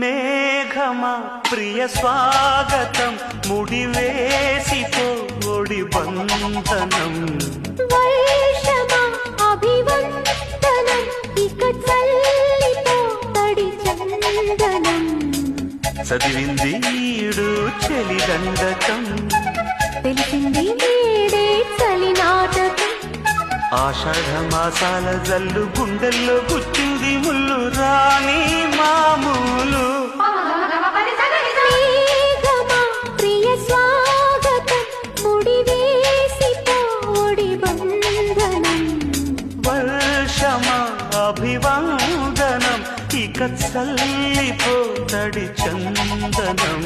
మేఘమా ప్రియ స్వాగతం ముడివేసిపోడి బంధనం వర్షమా అభివందనం ఇక చల్లితో తడి చందనం చదివింది ఈడు చెలిదండకం తెలిసింది నేడే చలి నాటకం ఆషాఢ మాసాల జల్లు గుండెల్లో గుచ్చింది ముళ్ళు రాణి మామూలు మేఘమా ప్రియ స్వాగతం ముడివేసిపోడి బంధనం వర్షమా అభివందనం ఇక చల్లిపోతడి చందనం